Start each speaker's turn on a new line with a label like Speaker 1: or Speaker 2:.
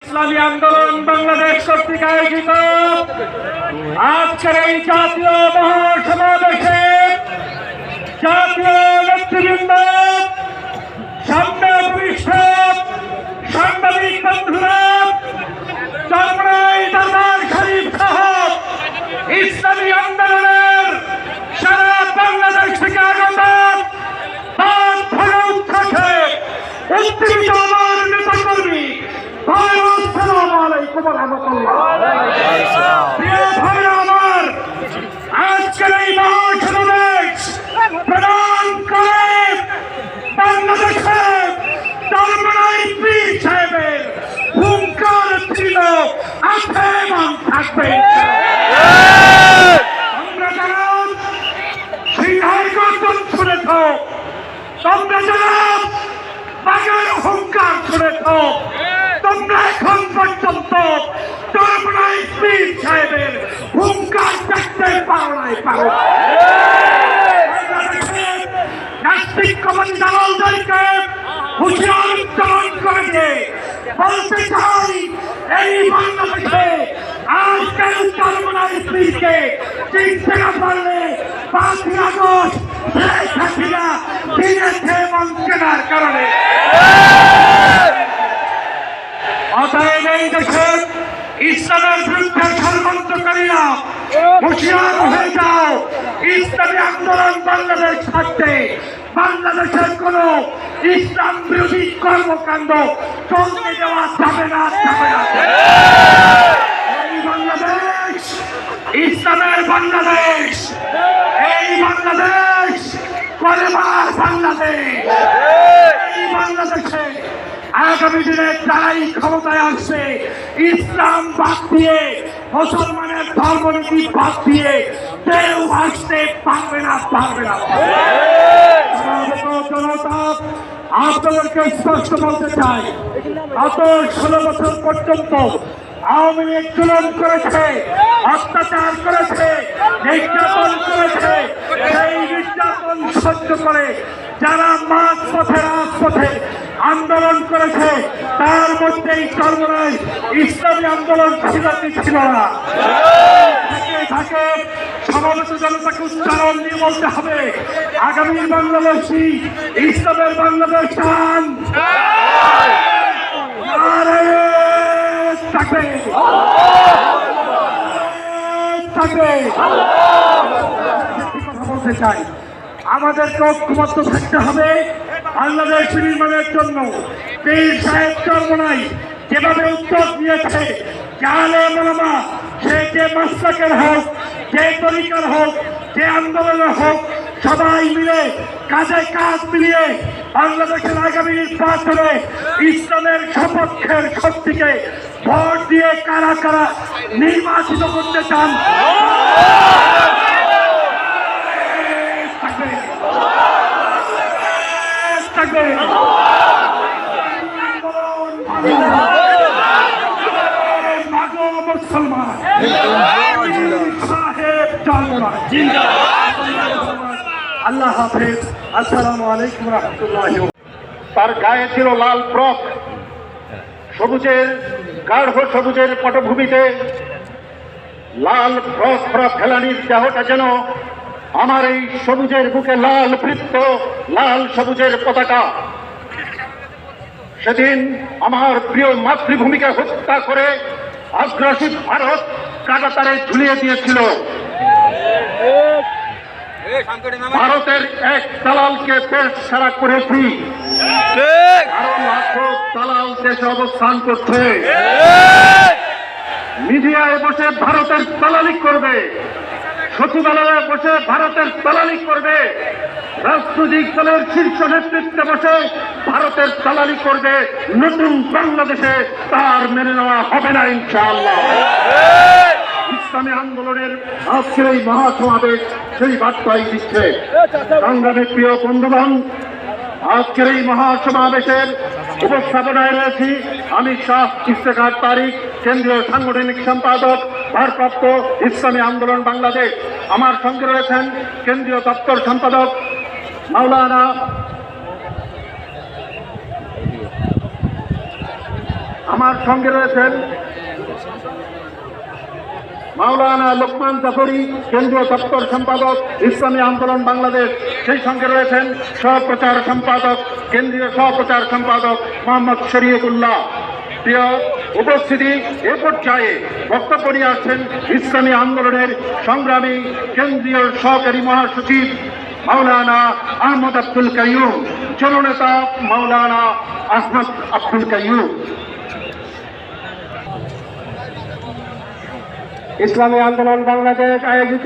Speaker 1: ইসলামী আন্দোলন বাংলাদেশ কর্তৃক আয়োজিত আজকের এই জাতীয় মহাসমাবেশে জাতীয় নেতৃবৃন্দ, সামনে উপবিষ্ট সাংবাদিক বন্ধুরা, চরমনাই দরবার শরীফ সহ ইসলামী আন্দোলনের সারা বাংলাদেশ থেকে আগত উত্তেজিত আমার নেতাকর্মী আসসালামু আলাইকুম ওয়া রাহমাতুল্লাহ। প্রিয় ভাইরা আমার, আজকের এই মহাসমাবেশ প্রদান করে বাংলাদেশের চরমনাই পীর সাহেবের হুঙ্কার ছিল, আছে এবং থাকবে। আমরা যারা সিংহের গর্জন শুনেছ, তোমরা যারা বাঘের হুঙ্কার শুনেছ, তোমরা এখন পর্যন্ত চরমনাই পীর সাহেবের হুঙ্কার দেখতে পারো নাই। নাস্তিক কমান্ডারদেরকে হুঁশিয়ার উচ্চারণ করেছে, বলতে চাই এই বাংলাদেশে আজকের চরমনাই পীরকে চিনতে না পারলে 5ই আগস্ট শেখ হাসিনা দিয়েছে বঞ্চনার কারণে। অতএব এই দেশের ইসলামের বিরুদ্ধে ষড়যন্ত্রকারীরা হুঁশিয়ার হয়ে যাও। ইসলামী আন্দোলন বাংলাদেশ থাকতে বাংলাদেশের কোন ইসলাম বিরোধী কর্মকাণ্ড চলতে দেওয়া যাবে না। এই বাংলাদেশ ইসলামের বাংলাদেশ, এই বাংলাদেশ কলেমার বাংলাদেশ। এই বাংলাদেশে আগামী দিনে যারাই ক্ষমতায় আসছে, ইসলাম বাদ দিয়ে, মুসলমানের ধর্মনীতি বাদ দিয়ে কেউ আসতে পারবে না। জনতা, আপনাদেরকে স্পষ্ট বলতে চাই, গত 16 বছর পর্যন্ত আওয়ামী লীগ জুলুম করেছে, অত্যাচার করেছে, নির্যাতন করেছে। সেই নির্যাতন সহ্য করে যারা মাঝপথে রাজপথে আন্দোলন করেছে, তার মধ্যেই চরমনাই ইসলামী আন্দোলন ছিল না। থাকে সমাবেত জনতাকে উচ্চারণ দিয়ে বলতে হবে, আগামী বাংলাদেশী ইসলামের বাংলাদেশ চান। বলতে চাই, আমাদেরকে ঐক্যবদ্ধ থাকতে হবে বাংলাদেশ নির্মাণের জন্য। পীর সাহেব চরমনাই যেভাবে উদ্যোগ নিয়েছে, জালে মোলামা, সে যে মাসলাকের হোক, যে তরিকার হোক, যে আন্দোলনের হোক, সবাই মিলে কাজে কাজ মিলিয়ে বাংলাদেশের আগামী নির্বাচনে ইসলামের সপক্ষের শক্তিকে ভোট দিয়ে কারা কারা নির্বাচিত করতে চান, মুসলমান সাহেব চরমনাই আল্লাহ হাফেজ। আসসালামু আলাইকুম ওয়া রাহমাতুল্লাহি। তার গায়ে ছিল লাল ফ্রক, সবুজের গাঢ় সবুজের পটভূমিতে লাল ফ্রক পরা ফেলানির দেহটা যেন আমার এই সবুজের বুকে লাল বৃত্ত, লাল সবুজের পতাকা। সেদিন আমার প্রিয় মাতৃভূমিকে হত্যা করে আগ্রাসী ভারত কাঁটাতারে ঝুলিয়ে দিয়েছিল। ভারতের এক দালালকে দেশ ছাড়া করেছি, আরো লাখো দালাল দেশে অবস্থান করছে। মিডিয়ায় বসে ভারতের দালালি করবে, সচিবালয়ে বসে ভারতের দালালি করবে, রাজনৈতিক দলের শীর্ষ নেতৃত্বে বসে ভারতের দালালি করবে। নতুন বাংলাদেশে তার মেনে নেওয়া হবে না ইনশাআল্লাহ। ইসলামী আন্দোলনের আজকের এই মহাসমাবেশ সেই বার্তাই দিচ্ছে। সংগ্রামী প্রিয় বন্ধুগণ, আজকের এই মহাসমাবেশের উপস্থাপনায় রয়েছি আমি শাহ ইফতেখার তারিক, কেন্দ্রীয় সাংগঠনিক সম্পাদক, ভারপ্রাপ্ত ইসলামী আন্দোলন বাংলাদেশ। আমার সঙ্গে রয়েছেন কেন্দ্রীয় দপ্তর সম্পাদক মাওলানা আমার সঙ্গে রয়েছেন মাওলানা লোকমান জাফরি, কেন্দ্রীয় দপ্তর সম্পাদক, ইসলামী আন্দোলন বাংলাদেশ। সেই সঙ্গে রয়েছেন সহপ্রচার সম্পাদক, কেন্দ্রীয় সহপ্রচার সম্পাদক মোহাম্মদ শরীয়তুল্লাহ। প্রিয় উপস্থিতি, এ পর্যায়ে বক্তব্য নিয়ে আসছেন ইসলামী আন্দোলনের সংগ্রামী কেন্দ্রীয় সহকারী মহাসচিব মাওলানা আহমদ আব্দুল কাইয়ুম, জননেতা মাওলানা আহমদ আব্দুল কাইয়ুম।
Speaker 2: ইসলামী আন্দোলন বাংলাদেশ আয়োজিত